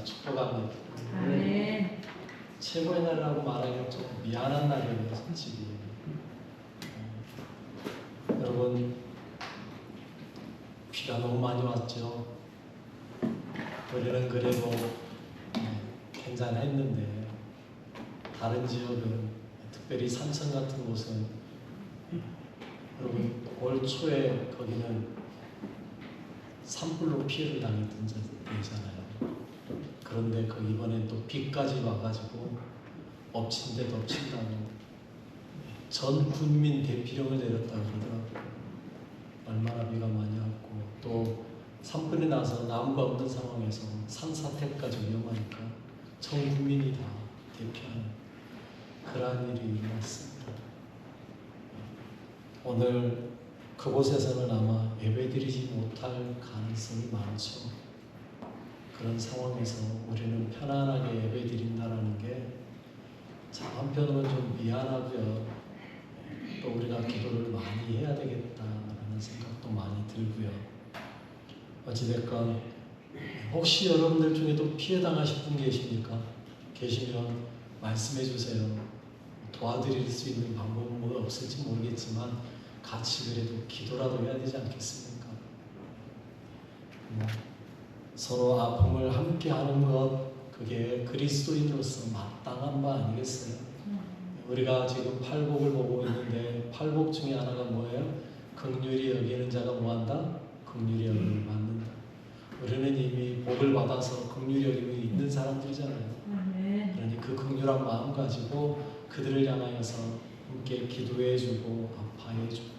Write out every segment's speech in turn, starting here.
축복합니다. 아멘. 최고의 날이라고 말하기가 좀 미안한 날이에요, 솔직히. 여러분, 비가 너무 많이 왔죠. 우리는 그래도 괜찮았는데 다른 지역은, 특별히 산천 같은 곳은 여러분 올 초에 거기는 산불로 피해를 당했던 데잖아요. 그런데 이번엔 또 비까지 와가지고 엎친 데도 엎친다고 전 군민 대피령을 내렸다고 그러더라고요. 얼마나 비가 많이 왔고, 또 산불이 나서 나무가 없는 상황에서 산사태까지 위험하니까 전 국민이 다 대피하는 그러한 일이 일어났습니다. 오늘 그곳에서는 아마 예배드리지 못할 가능성이 많죠. 그런 상황에서 우리는 편안하게 예배드린다는 게 한편으로는 좀 미안하고요. 또 우리가 기도를 많이 해야 되겠다라는 생각도 많이 들고요. 어찌됐건 혹시 여러분들 중에도 피해 당하신 분 계십니까? 계시면 말씀해 주세요. 도와드릴 수 있는 방법은 뭐 없을지 모르겠지만 같이 그래도 기도라도 해야 되지 않겠습니까? 서로 아픔을 함께 하는 것, 그게 그리스도인으로서 마땅한 바 아니겠어요? 우리가 지금 팔복을 보고 있는데 팔복 중에 하나가 뭐예요? 긍휼히 여기는 자가 뭐한다? 긍휼히 여김을 받는다. 우리는 이미 복을 받아서 긍휼히 여김이 있는 사람들이잖아요. 그러니 그 긍휼한 마음 가지고 그들을 향하여서 함께 기도해주고 아파해주고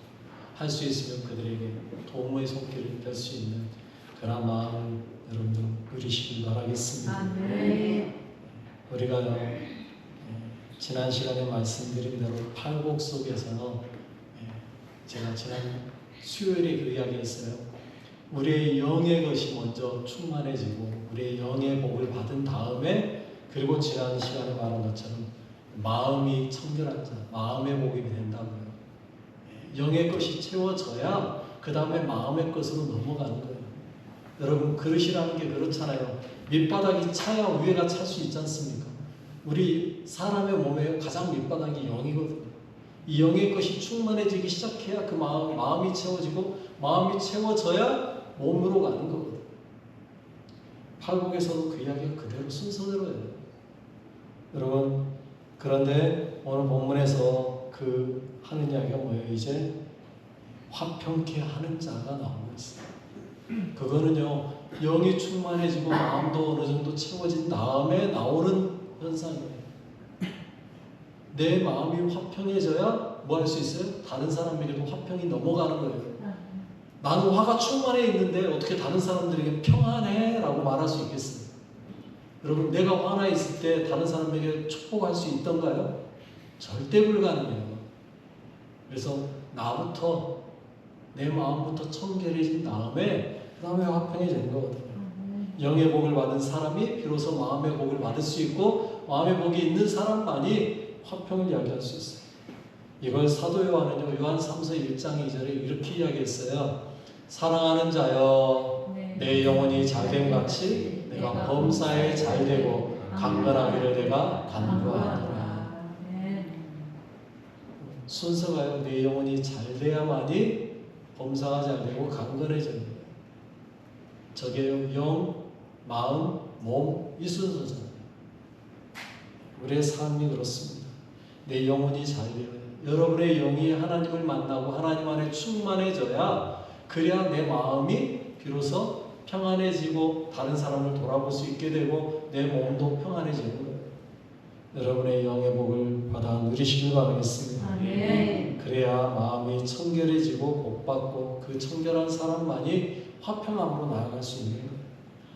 할 수 있으면 그들에게 도움의 손길을 펼 수 있는 그런 마음을 여러분들 누리시길 바라겠습니다. 아멘. 우리가요, 지난 시간에 말씀드린 대로 팔복 속에서는 제가 지난 수요일에 그 이야기했어요. 우리의 영의 것이 먼저 충만해지고 우리의 영의 복을 받은 다음에, 그리고 지난 시간에 말한 것처럼 마음이 청결한 자, 마음의 복이 된다고요. 영의 것이 채워져야 그 다음에 마음의 것으로 넘어가는 거예요. 여러분, 그릇이라는 게 그렇잖아요. 밑바닥이 차야 위에가 찰 수 있지 않습니까? 우리 사람의 몸에 가장 밑바닥이 영이거든요. 이 영의 것이 충만해지기 시작해야 그 마음이 채워지고, 마음이 채워져야 몸으로 가는 거거든요. 팔복에서도 그 이야기가 그대로 순서대로예요. 여러분, 그런데 오늘 본문에서 그 하는 이야기가 뭐예요? 이제 화평케 하는 자가 나오고 있어요. 그거는요, 영이 충만해지고 마음도 어느 정도 채워진 다음에 나오는 현상이에요. 내 마음이 화평해져야 뭐 할 수 있어요? 다른 사람에게도 화평이 넘어가는 거예요. 나는 화가 충만해 있는데 어떻게 다른 사람들에게 평안해? 라고 말할 수 있겠어요? 여러분, 내가 화나 있을 때 다른 사람에게 축복할 수 있던가요? 절대 불가능해요. 그래서 나부터, 내 마음부터 청결해진 다음에 그 다음에 화평해지는 거거든요. 영의 복을 받은 사람이 비로소 마음의 복을 받을 수 있고, 마음의 복이 있는 사람만이 화평을 이야기할 수 있어요. 이걸 사도 요한은요, 요한 3서 1장 2절에 이렇게 이야기했어요. 사랑하는 자여, 내 영혼이 잘됨 같이 내가 범사에 잘되고 강건하기를 내가 간구하노라. 순서가요, 내 영혼이 잘돼야만이 범사가 잘되고 강건해져요. 저게 영, 마음, 몸, 이 순서잖아요. 우리의 삶이 그렇습니다. 내 영혼이 잘되어야, 여러분의 영이 하나님을 만나고 하나님 안에 충만해져야, 그래야 내 마음이 비로소 평안해지고 다른 사람을 돌아볼 수 있게 되고 내 몸도 평안해지는 거예요. 여러분의 영의 복을 받아 누리시길 바라겠습니다. 아멘. 그래야 마음이 청결해지고 복받고 그 청결한 사람만이 화평함으로 나아갈 수 있는 거예요.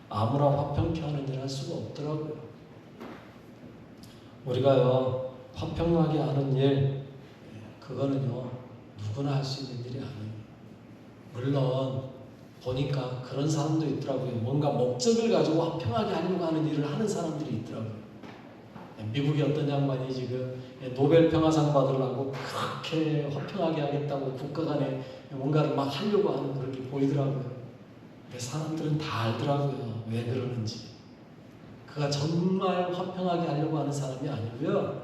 아무나 화평케 하는 일을 할 수가 없더라고요. 우리가요, 화평하게 하는 일, 그거는요, 누구나 할 수 있는 일이 아니에요. 물론 보니까 그런 사람도 있더라고요. 뭔가 목적을 가지고 화평하게 하려고 하는 일을 하는 사람들이 있더라고요. 미국의 어떤 양반이 지금 노벨 평화상 받으려고 그렇게 화평하게 하겠다고 국가 간에 뭔가를 막 하려고 하는 그런 게 보이더라고요. 근데 사람들은 다 알더라고요. 왜 그러는지. 그가 정말 화평하게 하려고 하는 사람이 아니고요.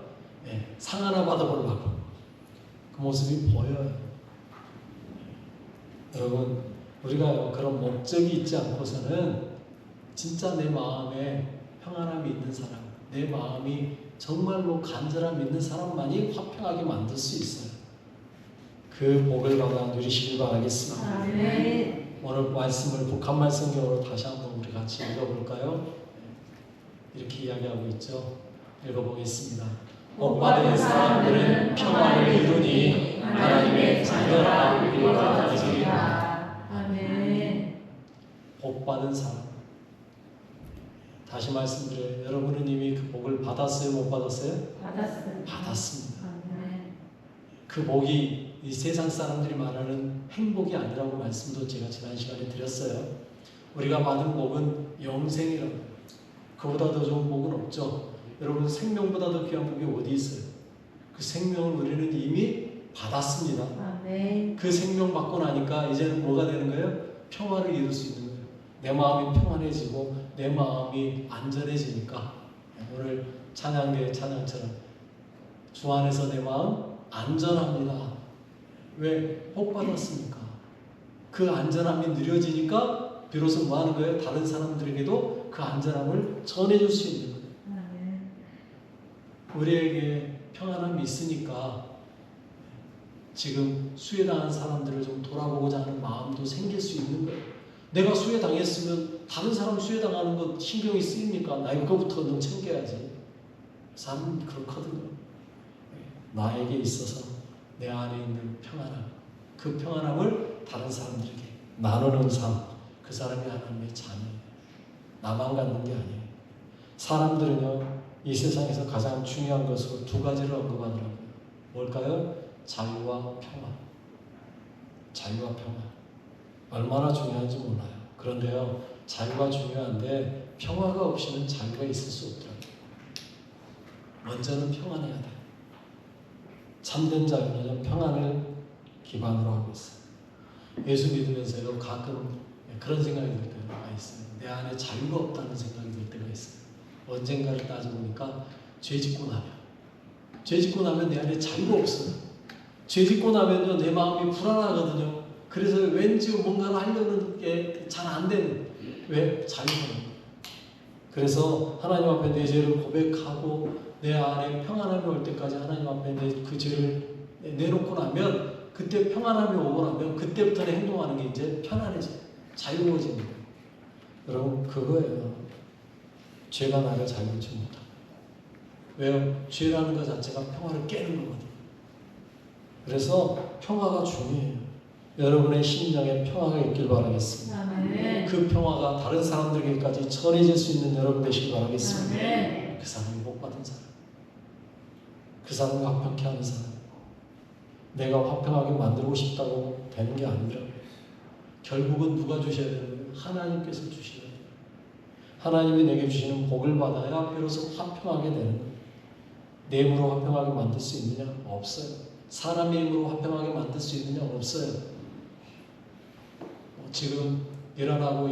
상 하나 받아보려고 그 모습이 보여요. 여러분, 우리가 그런 목적이 있지 않고서는 진짜 내 마음에 평안함이 있는 사람, 내 마음이 정말로 간절함 있는 사람만이 화평하게 만들 수 있어요. 그 복을 받아 누리시길 바라겠습니다. 아멘. 오늘 말씀을 북한말 성경으로 다시 한번 우리 같이 읽어볼까요? 이렇게 이야기하고 있죠. 읽어보겠습니다. 복받은 사람들은 평안을 이루니 하나님의 자녀라 불러지리라. 아멘. 복받은 사람. 다시 말씀드려요. 여러분은 이미 그 복을 받았어요? 못 받았어요? 받았습니다. 받았습니다. 아멘. 그 복이 이 세상 사람들이 말하는 행복이 아니라고 말씀도 제가 지난 시간에 드렸어요. 우리가 받은 복은 영생이라고. 그보다 더 좋은 복은 없죠. 여러분, 생명보다 더 귀한 복이 어디 있어요? 그 생명을 우리는 이미 받았습니다. 아멘. 그 생명 받고 나니까 이제는 뭐가 되는 거예요? 평화를 이룰 수 있는 거예요. 내 마음이 평안해지고 내 마음이 안전해지니까 오늘 찬양대의 찬양처럼 주 안에서 내 마음 안전합니다. 왜? 복 받았으니까. 그 안전함이 느려지니까 비로소 뭐 하는 거예요? 다른 사람들에게도 그 안전함을 전해줄 수 있는 거예요. 아멘. 우리에게 평안함이 있으니까 지금 수혜당한 사람들을 좀 돌아보고자 하는 마음도 생길 수 있는 거예요. 내가 수혜당했으면 다른 사람 수혜당하는 것 신경이 쓰입니까? 나 이거부터 너 챙겨야지. 사람은 그렇거든요. 나에게 있어서 내 안에 있는 평안함, 그 평안함을 다른 사람들에게 나누는 삶, 그 사람이 하나님의 자녀예요. 나만 갖는 게 아니에요. 사람들은요, 이 세상에서 가장 중요한 것으로 두 가지를 언급하더라고요. 뭘까요? 자유와 평화. 자유와 평화. 얼마나 중요한지 몰라요. 그런데요, 자유가 중요한데 평화가 없이는 자유가 있을 수 없더라고요. 먼저는 평안해야 돼요. 참된 자유는 평안을 기반으로 하고 있어요. 예수 믿으면서요, 가끔 그런 생각이 들 때가 있어요. 내 안에 자유가 없다는 생각이 들 때가 있어요. 언젠가를 따져보니까 죄 짓고 나면 내 안에 자유가 없어요. 죄 짓고 나면요, 내 마음이 불안하거든요. 그래서 왠지 뭔가를 하려는 게 잘 안 되는. 왜? 자유가 없는. 그래서 하나님 앞에 내 죄를 고백하고 내 안에 평안함이 올 때까지 하나님 앞에 내 그 죄를 내놓고 나면, 그때 평안함이 오고 나면 그때부터는 행동하는 게 이제 편안해져요. 자유로워지는 거예요. 여러분, 그거예요. 죄가 나를 자유롭지 못하고. 왜요? 죄라는 것 자체가 평화를 깨는 거거든요. 그래서 평화가 중요해요. 여러분의 심령에 평화가 있길 바라겠습니다. 아멘. 그 평화가 다른 사람들에게까지 전해질 수 있는 여러분 되시길 바라겠습니다. 아멘. 그 사람이 복받은 사람, 그 사람이 화평케 하는 사람, 내가 화평하게 만들고 싶다고 되는 게 아니라고요. 결국은 누가 주셔야 되는 거예요? 하나님께서 주셔야 돼요. 하나님이 내게 주시는 복을 받아야 비로소 화평하게 되는 거예요. 내 힘으로 화평하게 만들 수 있느냐? 없어요. 사람의 힘으로 화평하게 만들 수 있느냐? 없어요. 지금 이란하고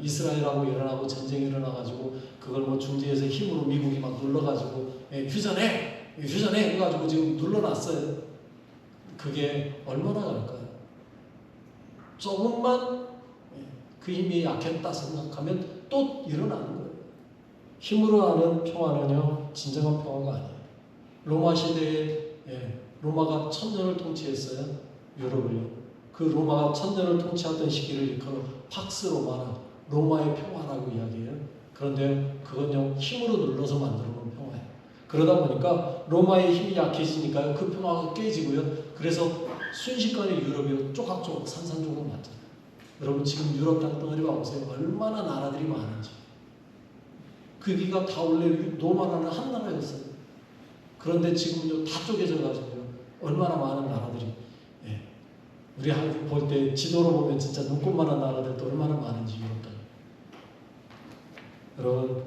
이스라엘하고 이란하고 전쟁이 일어나가지고 그걸 뭐 중재해서 힘으로 미국이 막 눌러가지고 휴전해 해가지고 지금 눌러놨어요. 그게 얼마나 갈까요? 조금만 그 힘이 약했다 생각하면 또 일어나는 거예요. 힘으로 하는 평화는요, 진정한 평화가 아니에요. 로마 시대에 로마가 1000년을 통치했어요. 유럽을요. 그 로마가 1000년을 통치하던 시기를 일컬어 팍스 로마나 로마의 평화라고 이야기해요. 그런데 그건요, 힘으로 눌러서 만들어 놓은 평화예요. 그러다 보니까 로마의 힘이 약해지니까요, 그 평화가 깨지고요. 그래서 순식간에 유럽이 쪼각쪼각 산산조각 났잖아요. 여러분, 지금 유럽 땅덩어리 봐보세요. 얼마나 나라들이 많은지. 그기가 다 원래 로마라는 한 나라였어요. 그런데 지금은요, 다 쪼개져가지고요, 얼마나 많은 나라들이, 우리 한국 볼 때 지도로 보면 진짜 눈꽃만한 나라들도 얼마나 많은지 유럽 땅. 여러분,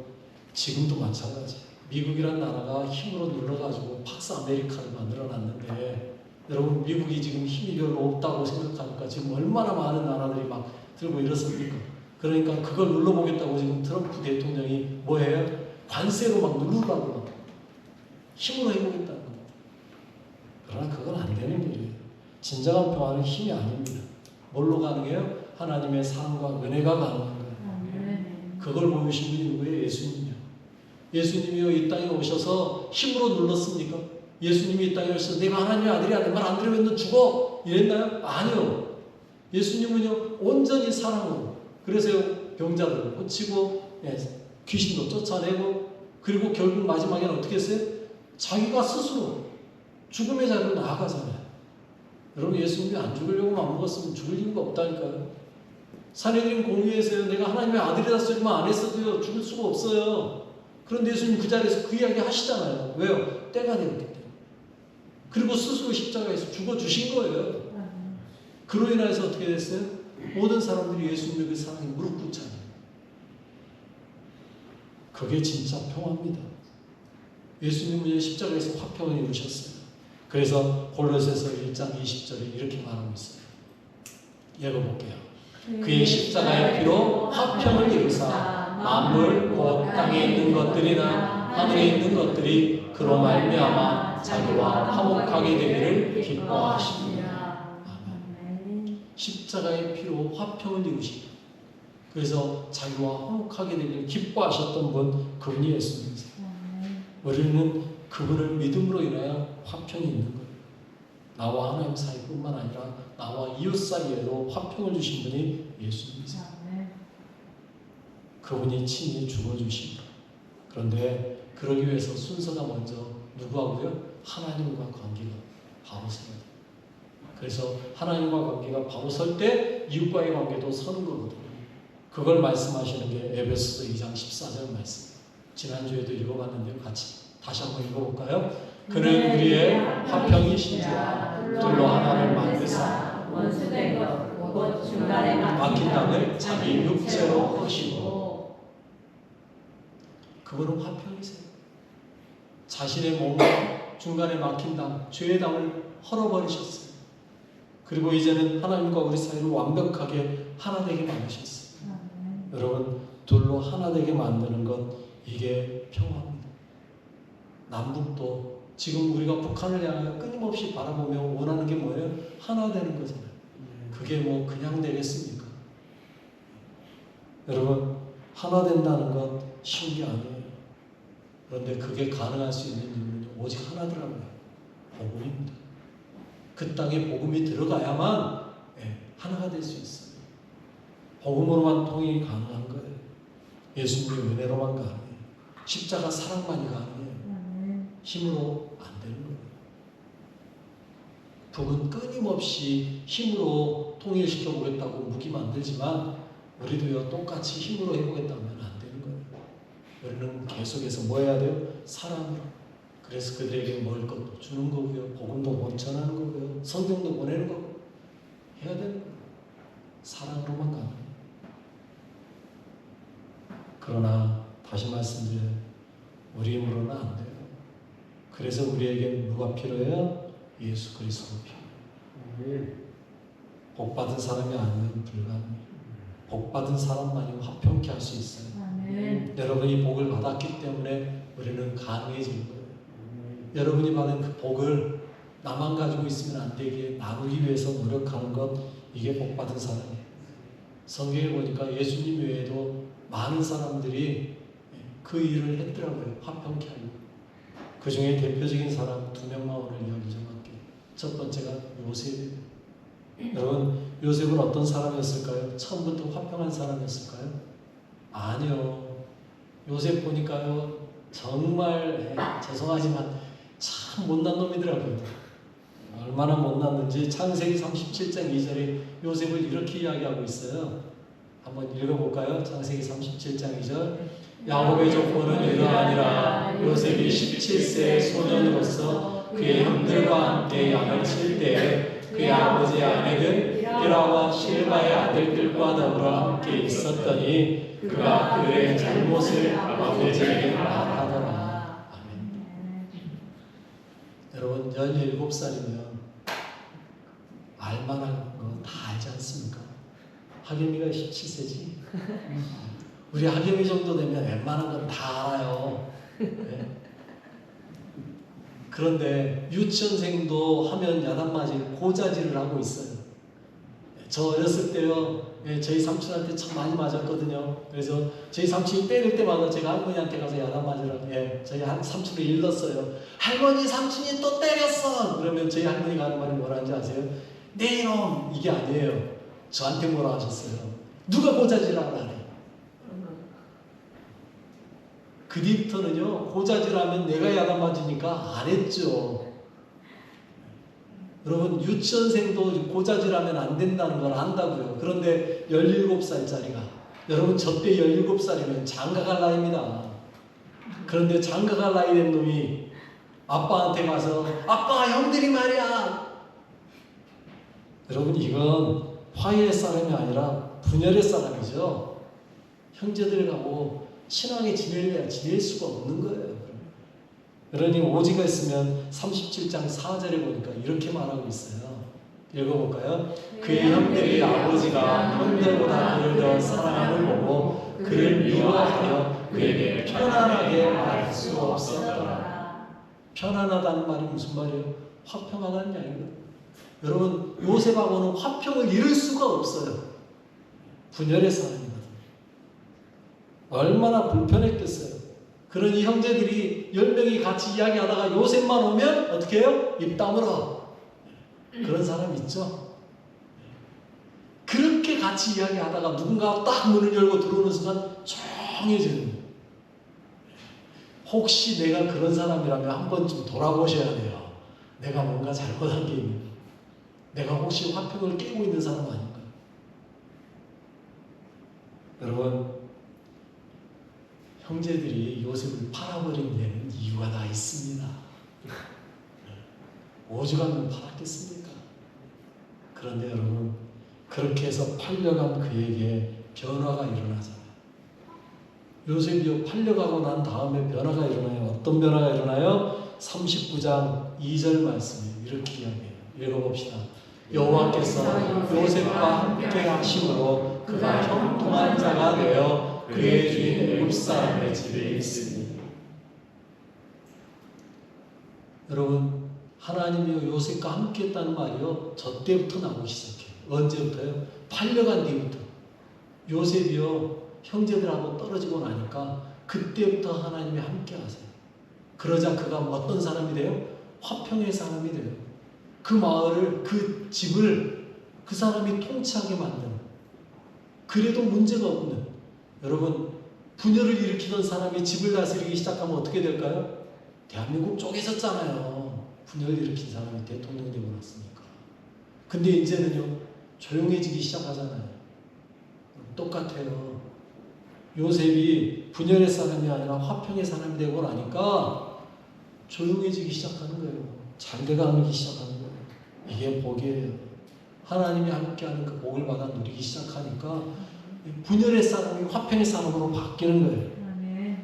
지금도 마찬가지. 미국이란 나라가 힘으로 눌러가지고 팍스 아메리카를 만들어놨는데, 여러분, 미국이 지금 힘이 별로 없다고 생각하니까 지금 얼마나 많은 나라들이 막 들고 일었습니까? 그러니까 그걸 눌러보겠다고 지금 트럼프 대통령이 뭐해요? 관세로 막 누르라고 막 힘으로 해보겠다는 겁니다. 그러나 그건 안 되는 일이에요. 진정한 평화는 힘이 아닙니다. 뭘로 가능해요? 하나님의 사랑과 은혜가 가능한 거예요. 그걸 보여주신 분이 누구예요? 예수님이요. 예수님이요 이 땅에 오셔서 힘으로 눌렀습니까? 예수님이 이 땅에 오셔서 내가 하나님의 아들이야 내 말 안 들으면 너 죽어 이랬나요? 아니요. 예수님은요 온전히 사랑으로 그래서 병자들을 고치고 귀신도 쫓아내고 그리고 결국 마지막에는 어떻게 했어요? 자기가 스스로 죽음의 자리로 나아가잖아요. 여러분 예수님이 안 죽으려고 마음먹었으면 죽을 이유가 없다니까요. 산헤드린 공의회에서요 내가 하나님의 아들이라 소리만 안 했어도요 죽을 수가 없어요. 그런데 예수님 그 자리에서 그 이야기 하시잖아요. 왜요? 때가 되었기 때문에. 그리고 스스로 십자가에서 죽어주신 거예요. 그로 인해서 어떻게 됐어요? 모든 사람들이 예수님의 그 사랑에 무릎 꿇잖아요. 그게 진짜 평화입니다. 예수님은 십자가에서 화평을 이루셨어요. 그래서 골로새서 1장 20절에 이렇게 말하고 있어요. 읽어볼게요. 그의 십자가의 피로 화평을 이루사 만물 곧 땅에 있는 것들이나 하늘에 있는 것들이 그로 말미암아 자기와 화목하게 되기를 기뻐하십니다. 아멘. 십자가의 피로 화평을 이루시고 그래서 자기와 화목하게 되기를 기뻐하셨던 분 그분이 예수님이세요. 우리는 그분을 믿음으로 인하여 화평이 있는 거예요. 나와 하나님 사이뿐만 아니라 나와 이웃 사이에도 화평을 주신 분이 예수님이세요. 그분이 친히 죽어주신 것. 그런데 그러기 위해서 순서가 먼저 누구하고요? 하나님과 관계가 바로 서야 돼요. 그래서 하나님과 관계가 바로 설 때 이웃과의 관계도 서는 거거든요. 그걸 말씀하시는 게 에베소서 2장 14절 말씀. 지난주에도 읽어봤는데요. 같이 다시 한번 읽어볼까요? 그는 우리의 화평이신지라 둘로 하나를 만드사 원수된 것 곧 중간에 막힌 땅을 자기 육체로 허시고 그분은 화평이세요. 자신의 몸 중간에 막힌 땅, 죄의 땅을 헐어버리셨어요. 그리고 이제는 하나님과 우리 사이를 완벽하게 하나 되게 만드셨어요. 여러분 둘로 하나 되게 만드는 것 이게 평화입니다. 남북도 지금 우리가 북한을 향하여 끊임없이 바라보며 원하는 게 뭐예요? 하나 되는 거잖아요. 그게 뭐 그냥 되겠습니까? 여러분 하나 된다는 건 쉬운 게 아니에요. 그런데 그게 가능할 수 있는 이유는 오직 하나더라고요. 복음입니다. 그 땅에 복음이 들어가야만 하나가 될 수 있어요. 복음으로만 통일이 가능한 거예요. 예수님의 은혜로만 가능해요. 십자가 사랑만이 가능해요. 힘으로 안 되는 거예요. 북은 끊임없이 힘으로 통일시켜 보겠다고 무기 만들지만 우리도요 똑같이 힘으로 해보겠다면 안 되는 거예요. 우리는 계속해서 뭐 해야 돼요? 사랑으로. 그래서 그들에게 먹을 것도 주는 거고요. 복음도 원천하는 거고요. 성경도 보내는 거고 해야 되는 거예요. 사랑으로만 가는 거예요. 그러나 다시 말씀드려요. 우리 힘으로는 안 돼요. 그래서 우리에게 누가 필요해요? 예수 그리스도가 필요해요. 복받은 사람이 아니면 불가능해요. 복받은 사람만이 화평케 할 수 있어요. 여러분이 복을 받았기 때문에 우리는 가능해진 거예요. 여러분이 받은 그 복을 나만 가지고 있으면 안 되게 나누기 위해서 노력하는 것 이게 복받은 사람이에요. 성경에 보니까 예수님 외에도 많은 사람들이 그 일을 했더라고요. 화평케 하려고. 그 중에 대표적인 사람 2명만 오늘 이야기 좀 할게요. 첫 번째가 요셉이에요. 여러분 요셉은 어떤 사람이었을까요? 처음부터 화평한 사람이었을까요? 아니요. 요셉 보니까요 정말 죄송하지만 참 못난 놈이더라고요. 얼마나 못났는지 창세기 37장 2절에 요셉을 이렇게 이야기하고 있어요. 한번 읽어볼까요? 창세기 37장 2절. 야곱의 조건은 이러하니라. 요셉이 17세의 소년으로서 그의 형들과 함께 양을 칠 때에 그의 아버지의 아내들 비라와 실바의 아들들과 더불어 함께 있었더니 그가 그들의 잘못을 아버지에게 말하더라. 아멘. 여러분 17살이면 알만한 거 다 알지 않습니까? 하겸이가 17세지. 우리 하겸이 정도 되면 웬만한 건 다 알아요. 네. 그런데 유치원생도 하면 야단 맞을 고자질을 하고 있어요. 저 어렸을 때요, 저희 삼촌한테 참 많이 맞았거든요. 그래서 저희 삼촌이 때릴 때마다 제가 할머니한테 가서 야단 맞으라고, 저희 삼촌을 일렀어요. 할머니, 삼촌이 또 때렸어! 그러면 저희 할머니가 하는 말이 뭐라는지 아세요? 네 이놈! 이게 아니에요. 저한테 뭐라 하셨어요? 누가 고자질하라 그래. 그 뒤부터는요, 고자질하면 내가 야단 맞으니까 안 했죠. 여러분, 유치원생도 고자질하면 안 된다는 걸 안다고요. 그런데 17살짜리가, 여러분, 저 때 17살이면 장가갈 나이입니다. 그런데 장가갈 나이 된 놈이 아빠한테 가서, 아빠, 형들이 말이야! 여러분, 이건 화해의 사람이 아니라 분열의 사람이죠. 형제들하고 친하게 지낼 수가 없는 거예요. 그러니 오지가 있으면 37장 4절에 보니까 이렇게 말하고 있어요. 읽어볼까요? 그의 형들이 아버지가 형들보다 그를 더 사랑함을 보고 그를 미워하여 그에게 편안하게 말할 수 없었더라. 편안하다는 말이 무슨 말이에요? 화평하다는 이야기예요. 여러분, 요셉하고는 화평을 이룰 수가 없어요. 분열의 사람이거든요. 얼마나 불편했겠어요. 그러니 형제들이 10명이 같이 이야기하다가 요셉만 오면 어떻게 해요? 입 다물어. 그런 사람 있죠? 그렇게 같이 이야기하다가 누군가 딱 문을 열고 들어오는 순간 조용해지는 거예요. 혹시 내가 그런 사람이라면 한 번쯤 돌아보셔야 돼요. 내가 뭔가 잘못한 게 있는가? 내가 혹시 화평을 깨고 있는 사람 아닌가? 여러분, 형제들이 요셉을 팔아버린 데는 이유가 다 있습니다. 오죽하면 팔았겠습니까? 그런데 여러분, 그렇게 해서 팔려간 그에게 변화가 일어나잖아요. 요셉이 팔려가고 난 다음에 변화가 일어나요. 어떤 변화가 일어나요? 39장 2절 말씀이에요. 이렇게 이야기해요. 읽어봅시다. 여호와께서 요셉과 함께 하심으로 그가 형통한 자가 되어 그의 주인 애굽 사람의 집에 있으니. 여러분, 하나님이 요셉과 함께 했다는 말이요, 저 때부터 나오기 시작해요. 언제부터요? 팔려간 뒤부터. 요셉이요, 형제들하고 떨어지고 나니까 그때부터 하나님이 함께 하세요. 그러자 그가 어떤 사람이 돼요? 화평의 사람이 돼요. 그 마을을, 그 집을 그 사람이 통치하게 만드는, 그래도 문제가 없는, 여러분, 분열을 일으키던 사람이 집을 다스리기 시작하면 어떻게 될까요? 대한민국 쪼개졌잖아요. 분열을 일으킨 사람이 대통령 되고 났으니까. 근데 이제는요, 조용해지기 시작하잖아요. 똑같아요. 요셉이 분열의 사람이 아니라 화평의 사람이 되고 나니까 조용해지기 시작하는 거예요. 잘 돼가기 시작하는 거예요. 이게 복이에요. 하나님이 함께하는 그 복을 받아 누리기 시작하니까 분열의 사람이 화평의 사람으로 바뀌는 거예요.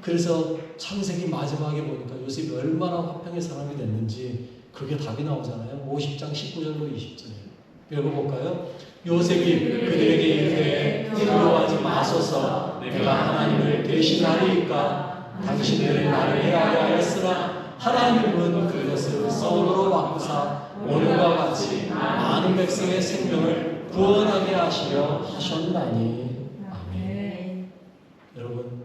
그래서 창세기 마지막에 보니까 요셉이 얼마나 화평의 사람이 됐는지 그게 답이 나오잖아요. 50장 19절로 20절이에요. 읽어볼까요? 요셉이 그들에게 이르되 두려워하지 마소서, 내가 하나님을 대신하리이까. 당신들은 나를 해하려 하였으나 하나님은 그것을 선으로 바꾸사 오늘과 같이 많은 백성의 생명을 구원하게 하시려 하셨나니. 아멘. 여러분,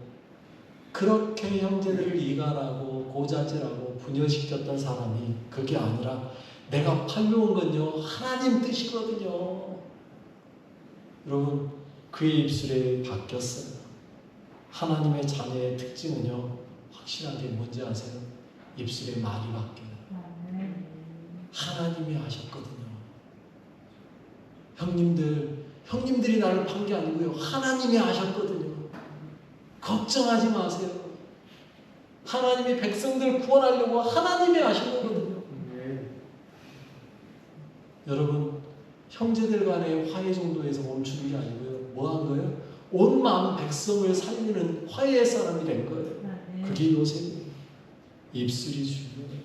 그렇게 형제들을 이간하고 고자질하고 분열시켰던 사람이 그게 아니라 내가 팔려온 건요, 하나님 뜻이거든요. 여러분, 그의 입술에 바뀌었어요. 하나님의 자녀의 특징은요, 확실하게 뭔지 아세요? 입술에 말이 바뀌어요. 하나님이 하셨거든요. 형님들이 나를 판 게 아니고요, 하나님이 하셨거든요. 걱정하지 마세요. 하나님이 백성들을 구원하려고 하나님이 하신 거거든요. 여러분, 형제들 간의 화해 정도에서 멈추는 게 아니고요, 뭐 한 거예요? 온 마음 백성을 살리는 화해의 사람이 된 거예요. 그게 요셉이에요. 입술이 중요해요.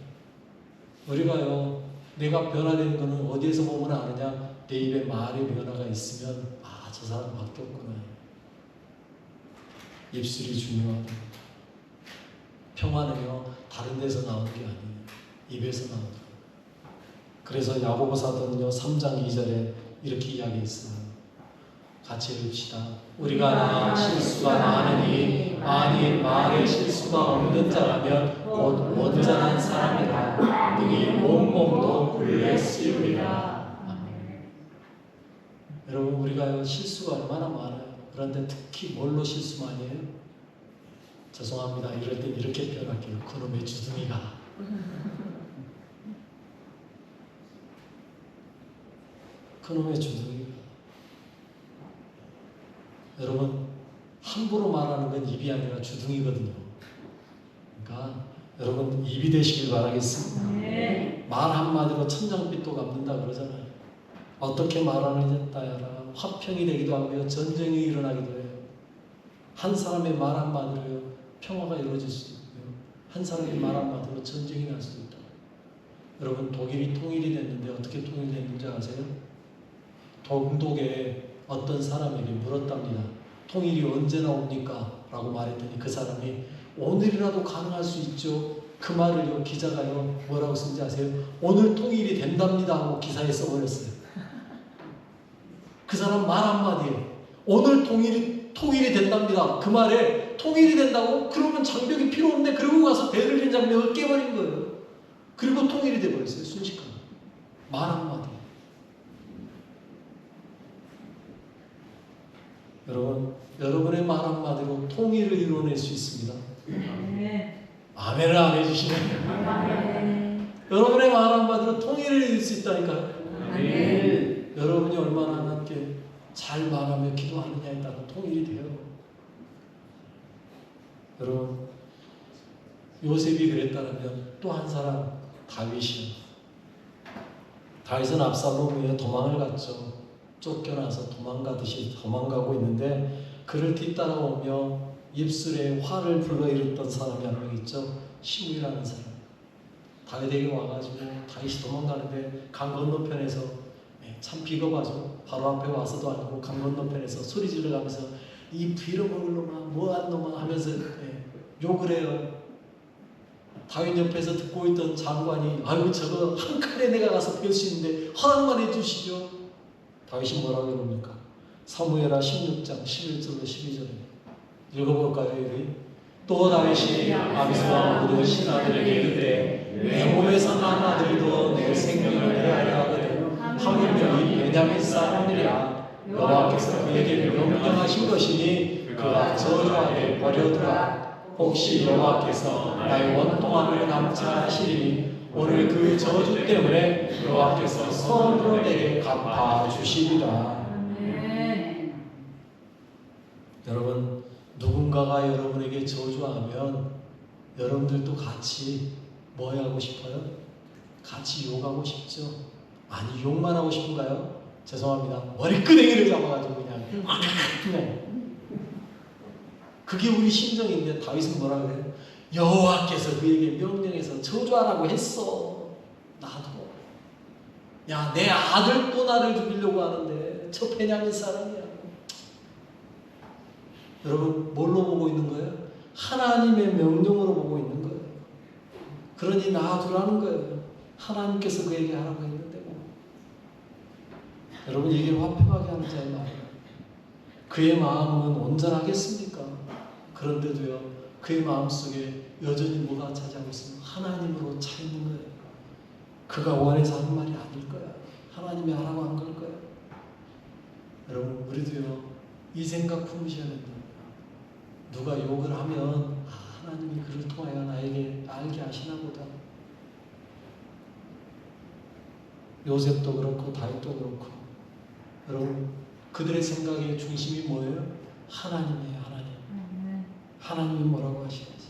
우리가요, 내가 변화되는 거는 어디에서 보면 아느냐? 내 입에 말의 변화가 있으면 저 사람 바뀌었구나. 입술이 중요하다. 평화는요 다른 데서 나오는 게 아니에요. 입에서 나오더라고요. 그래서 야고보 사도는요 3장 2절에 이렇게 이야기했어요. 같이 읽읍시다. 우리가 실수가 많으니 만일 말에 실수가 없는 자라면 곧 온전한 사람이라 능히 온몸도 굴레 씌우리라. 여러분 우리가 실수가 얼마나 많아요. 그런데 특히 뭘로 실수 많이 해요? 죄송합니다. 이럴 땐 이렇게 표현할게요. 그놈의 주둥이가. 그놈의 주둥이가. 여러분 함부로 말하는 건 입이 아니라 주둥이거든요. 그러니까 여러분 입이 되시길 바라겠습니다. 네. 말 한마디로 천냥빚도 갚는다 그러잖아요. 어떻게 말하느냐에 따라 화평이 되기도 하고요. 전쟁이 일어나기도 해요. 한 사람의 말 한마디로요. 평화가 이루어질 수도 있고요. 한 사람의 말 한마디로 전쟁이 날 수도 있다. 여러분 독일이 통일이 됐는데 어떻게 통일됐는지 아세요? 동독에 어떤 사람에게 물었답니다. 통일이 언제 나옵니까? 라고 말했더니 그 사람이 오늘이라도 가능할 수 있죠. 그 말을요 기자가요 뭐라고 쓴지 아세요? 오늘 통일이 된답니다 하고 기사에 써버렸어요. 그 사람 말 한마디에 오늘 통일이 된답니다. 그 말에 통일이 된다고? 그러면 장벽이 필요 없네. 그리고 가서 베를린 장벽을 깨버린 거예요. 그리고 통일이 돼버렸어요. 순식간에. 말 한마디. 여러분, 여러분의 말 한마디로 통일을 이뤄낼 수 있습니다. 아멘을 안 해주시네요. 여러분의 말 한마디로 통일을 이룰 수 있다니까요. 여러분이 얼마나 하나님께 잘 말하며 기도하느냐에 따라 통일이 돼요. 여러분 요셉이 그랬다면 또 한 사람 다윗이요. 다윗은 압살롬에 도망을 갔죠. 쫓겨나서 도망가듯이 도망가고 있는데 그를 뒤따라오며 입술에 화를 불러일으켰던 사람이 한 명 있죠. 시므이라는 사람. 다윗에게 와가지고 다윗이 도망가는데 강 건너편에서 참 비겁하죠. 바로 앞에 와서도 아니고 강 건너편에서 소리 질러가면서 이 빌어먹을 놈아 뭐한 놈아 하면서 욕을 해요. 다윗 옆에서 듣고 있던 장관이 아유 저거 한 칼에 내가 가서 뺄 수 있는데 허락만 해주시죠. 다윗이 뭐라고 그럽니까? 사무엘하 16장 11절로 12절에 읽어볼까요? 여기? 또 다윗이 아비스와 모든 신하들에게 이르되 내 몸에서 난 아들도 내 생명을 내하려 하거든 하물며 이 베냐민 사람들이라 여호와께서 그에게 명령하신 것이니 그가 저주하되 버려두라. 혹시 여호와께서 나의 원통함을 감찰 하시리니 오늘 그 저주 때문에 여호와께서 선으로 내게 갚아주시리라. 여러분 누군가가 여러분에게 저주하면 여러분들도 같이 뭐 하고 싶어요? 같이 욕하고 싶죠? 아니 욕만 하고 싶은가요? 죄송합니다. 머리끄댕이를 잡아가지고 그냥 그게 우리 심정인데 다윗은 뭐라 그래요? 여호와께서 그에게 명령해서 저주하라고 했어. 나도 야 내 아들 또 나를 죽이려고 하는데 저 베냐민 사람이야. 여러분 뭘로 보고 있는 거예요? 하나님의 명령으로 보고 있는 거예요. 그러니 놔두라는 거예요. 하나님께서 그에게 하라고 했는데 뭐. 여러분 이게 화평하게 하는 자의 마음이에요. 그의 마음은 온전하겠습니까? 그런데도요 그의 마음속에 여전히 뭐가 차지하고 있으면 하나님으로 차 있는 거예요. 그가 원해서 하는 말이 아닐 거야. 하나님이 하라고 한 걸 거야. 여러분 우리도요 이 생각 품으셔야 된다. 누가 욕을 하면 하나님이 그를 통하여 나에게 알게 하시나 보다. 요셉도 그렇고 다윗도 그렇고 여러분 그들의 생각의 중심이 뭐예요? 하나님이에요. 하나님이 뭐라고 하시는지.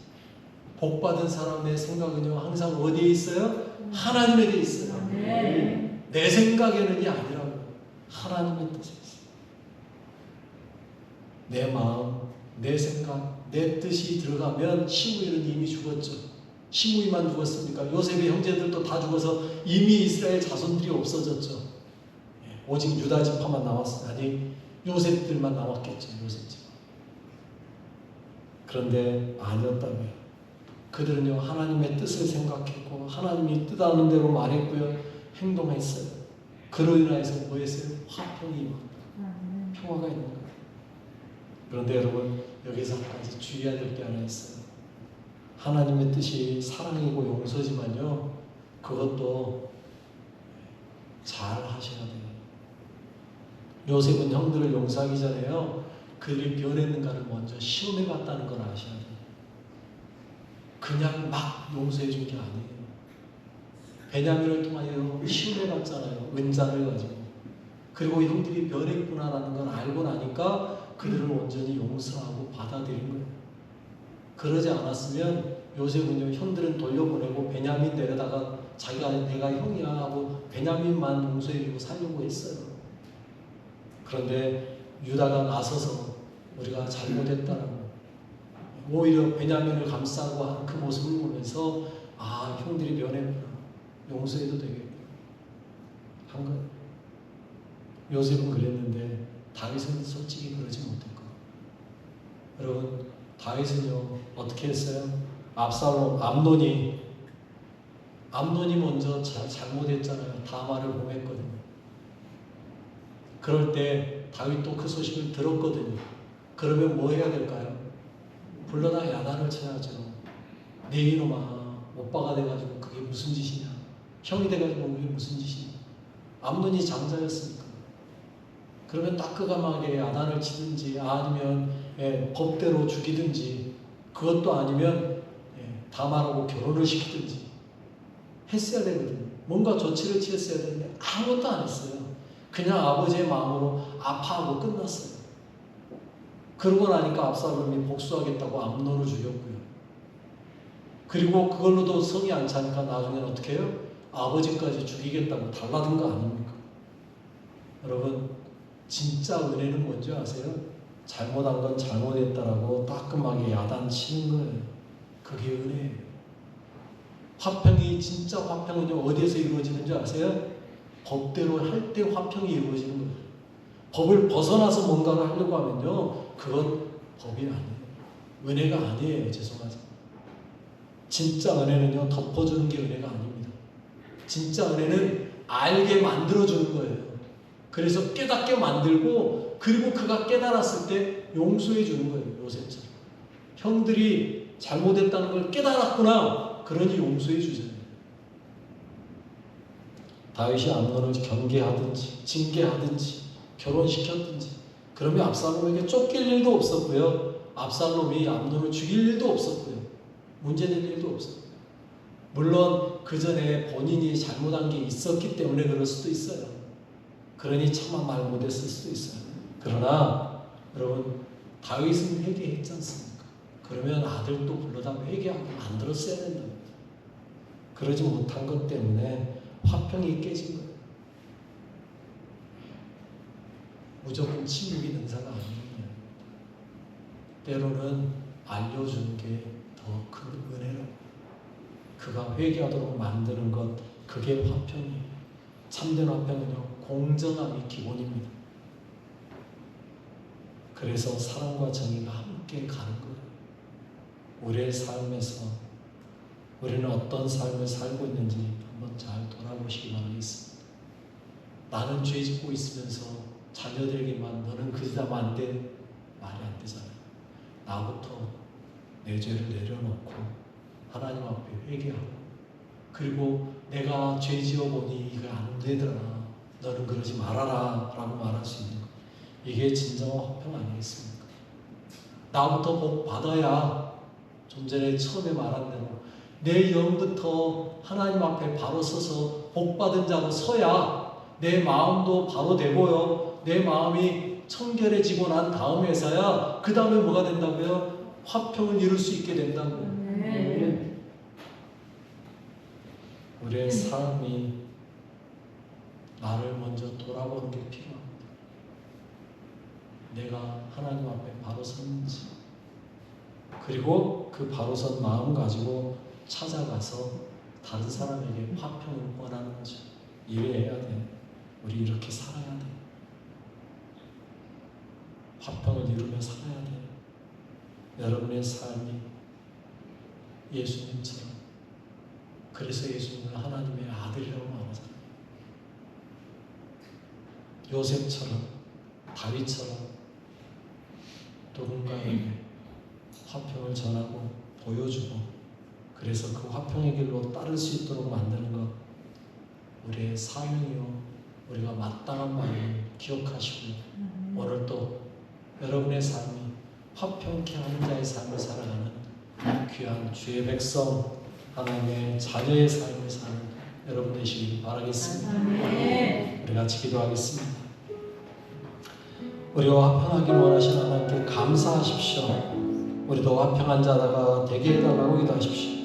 복받은 사람의 생각은요 항상 어디에 있어요? 하나님에 돼 있어요. 내 생각에는이 아니라고. 하나님의 뜻에 있어요. 내 마음, 내 생각, 내 뜻이 들어가면 시므이는 이미 죽었죠. 시므이만 죽었습니까? 요셉의 형제들도 다 죽어서 이미 이스라엘 자손들이 없어졌죠. 오직 유다 지파만 남았어. 아니 요셉들만 남았겠죠. 요셉집. 그런데 아니었다고요. 그들은요 하나님의 뜻을 생각했고 하나님이 뜻하는 대로 말했고요 행동했어요. 그로 인해서 뭐 했어요? 화평이 임합니다. 평화가 있는 거예요. 그런데 여러분 여기서 한 가지 주의해야 될 게 하나 있어요. 하나님의 뜻이 사랑이고 용서지만요 그것도 잘 하셔야 돼요. 요셉은 형들을 용서하기 전에요 그들이 변했는가를 먼저 시험해 봤다는 걸 아셔야 돼요. 그냥 막 용서해 준 게 아니에요. 베냐민을 통하여 시험해 봤잖아요. 은잔을 가지고. 그리고 형들이 변했구나라는 걸 알고 나니까 그들을 온전히 용서하고 받아들인 거예요. 그러지 않았으면 요셉은요 형들은 돌려보내고 베냐민 데려다가 자기가 내가 형이야 하고 베냐민만 용서해주고 살려고 했어요. 그런데 유다가 나서서 우리가 잘못했다라고 오히려 베냐민을 감싸고 한 그 모습을 보면서 아 형들이 변했구나 용서해도 되겠구나 한 거예요. 요셉은 그랬는데 다윗은 솔직히 그러지 못했고 여러분 다윗은요 어떻게 했어요? 암논이 먼저 잘못했잖아요. 다말을 범했거든요. 그럴 때 다윗도 그 소식을 들었거든요. 그러면 뭐 해야 될까요? 불러다 야단을 쳐야죠. 네 이놈아 오빠가 돼가지고 그게 무슨 짓이냐. 형이 돼가지고 그게 무슨 짓이냐. 암논이 장자였으니까. 그러면 따끔하게 야단을 치든지 아니면 법대로 죽이든지 그것도 아니면 다말하고 결혼을 시키든지 했어야 되거든요. 뭔가 조치를 취했어야 되는데 아무것도 안 했어요. 그냥 아버지의 마음으로 아파하고 끝났어요. 그러고 나니까 압살롬이 복수하겠다고 암논을 죽였고요. 그리고 그걸로도 성이 안 차니까 나중에는 어떻게 해요? 아버지까지 죽이겠다고 달라든 거 아닙니까? 여러분 진짜 은혜는 뭔지 아세요? 잘못한 건 잘못했다라고 따끔하게 야단치는 거예요. 그게 은혜예요. 화평이 진짜 화평은요 어디에서 이루어지는 줄 아세요? 법대로 할 때 화평이 이루어지는 거예요. 법을 벗어나서 뭔가를 하려고 하면요 그건 법이 아니에요. 은혜가 아니에요. 죄송하지만 진짜 은혜는요 덮어주는 게 은혜가 아닙니다. 진짜 은혜는 알게 만들어주는 거예요. 그래서 깨닫게 만들고 그리고 그가 깨달았을 때 용서해 주는 거예요. 요셉처럼 형들이 잘못했다는 걸 깨달았구나 그러니 용서해 주잖아요. 다윗이 암논을 경계하든지 징계하든지 결혼시켰든지 그러면 압살롬에게 쫓길 일도 없었고요. 압살롬이 암논을 죽일 일도 없었고요. 문제될 일도 없었고요. 물론 그 전에 본인이 잘못한 게 있었기 때문에 그럴 수도 있어요. 그러니 차마 말 못했을 수도 있어요. 그러나 여러분 다윗은 회개했지 않습니까? 그러면 아들도 불러다 회개하고 만들었어야 된답니다. 그러지 못한 것 때문에 화평이 깨진 거예요. 무조건 침묵이 능사가 아니에요. 때로는 알려주는 게 더 큰 은혜라고. 그가 회개하도록 만드는 것 그게 화평이에요. 참된 화평은요 공정함이 기본입니다. 그래서 사랑과 정의가 함께 가는 거예요. 우리의 삶에서 우리는 어떤 삶을 살고 있는지 한번 잘 돌아보시기 바라겠습니다. 나는 죄 짓고 있으면서 자녀들에게만 너는 그 짓 하면 안 돼. 말이 안 되잖아요. 나부터 내 죄를 내려놓고 하나님 앞에 회개하고 그리고 내가 죄 지어보니 이거 안 되더라. 너는 그러지 말아라 라고 말할 수 있는 것. 이게 진정한 화평 아니겠습니까? 나부터 복 받아야 좀 전에 처음에 말한 대로 내 영부터 하나님 앞에 바로 서서 복 받은 자로 서야 내 마음도 바로 되고요. 내 마음이 청결해지고 난 다음에서야 그 다음에 뭐가 된다고요? 화평을 이룰 수 있게 된다고요. 우리의 삶이 나를 먼저 돌아보는 게 필요합니다. 내가 하나님 앞에 바로 섰는지 그리고 그 바로 선 마음 가지고 찾아가서 다른 사람에게 화평을 권하는 거죠. 이래야 돼. 우리 이렇게 살아야 돼. 화평을 이루며 살아야 돼. 여러분의 삶이 예수님처럼, 그래서 예수님을 하나님의 아들이라고 말하잖아요. 요셉처럼, 다윗처럼 누군가에게 화평을 전하고 보여주고, 그래서 그 화평의 길로 따를 수 있도록 만드는 것, 우리의 사명이요, 우리가 마땅한 마음을 기억하시고, 오늘 또 여러분의 삶이 화평케 하는 자의 삶을 살아가는 귀한 주의 백성, 하나님의 자녀의 삶을 사는 여러분 되시길 바라겠습니다. 우리 같이 기도하겠습니다. 우리와 화평하길 원하시는 하나님께 감사하십시오. 우리도 화평한 자다가 되게 해달라고 기도하십시오.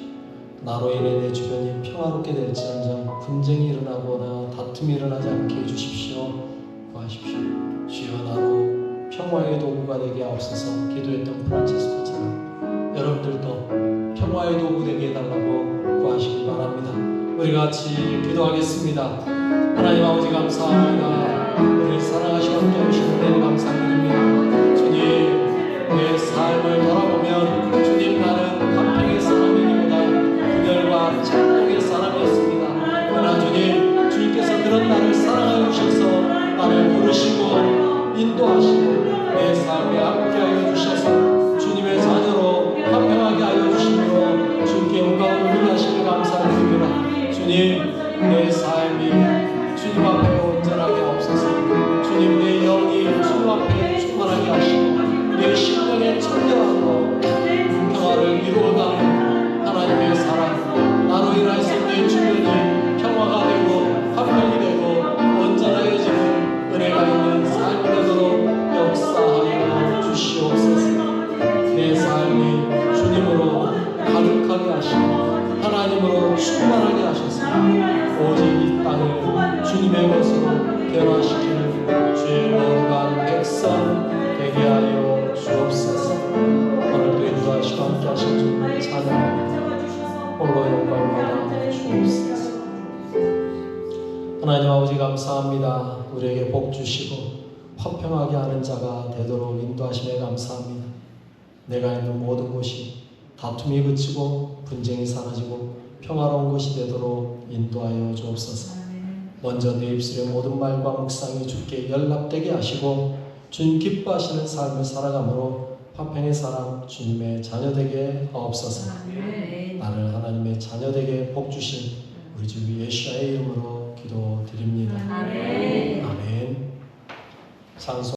나로 인해 내 주변이 평화롭게 될지언정 분쟁이 일어나거나 다툼이 일어나지 않게 해주십시오. 구하십시오. 주여, 나로 평화의 도구가 되게 하옵소서. 기도했던 프란체스코처럼 여러분들도 평화의 도구 되게 해달라고 구하시기 바랍니다. 우리 같이 기도하겠습니다. 하나님 아버지 감사합니다. 우리를 사랑하시고 함께 하시는 은혜를 감사드립니다. 주님, 내 삶을 돌아보면 주님, 나는 화평의 사람이기보다 분열과 착동의 사람이었습니다. 그러나 주님, 주님께서 그런 나를 사랑하여 주셔서 나를 부르시고 인도하시고 내 삶에 함께하여 주셔서 주님의 자녀로 화평하게 하여 주시며 주님께 영광을 돌리시길 감사드립니다. 주님, 내 삶이 주님 앞에 온전하게 없어서 주님, 내 영이 주님 앞에 충만하게 하시고 내 심령의 청결함으로 평화를 이루어가는 하나님의 사랑, 나로 인하여서 내 주변이 평화가 되고 화평이 되고 온전해지는 은혜가 있는 삶이 되도록 역사하여 주시옵소서. 내 삶이 주님으로 가득하게 하시고 하나님으로 충만하게 하셔서 오직 이 땅을 주님의 것으로 변화시키는 주의 거룩한 백성 되게 하여 주옵소서. 오늘도 인도하시고 함께 하신 주님을 찬양합니다. 홀로 영광을 받아 주옵소서. 하나님 아버지 감사합니다. 우리에게 복 주시고 화평하게 하는 자가 되도록 인도하심에 감사합니다. 내가 있는 모든 곳이 다툼이 그치고 분쟁이 사라지고 평화로운 곳이 되도록 인도하여 주옵소서. 먼저 내 입술의 모든 말과 묵상이 주께 연락되게 하시고 주님 기뻐하시는 삶을 살아감으로 화평의 사람, 주님의 자녀 되게 하옵소서. 나를 하나님의 자녀 되게 복 주신 우리 주 예수의 이름으로 기도드립니다. 아멘. 찬송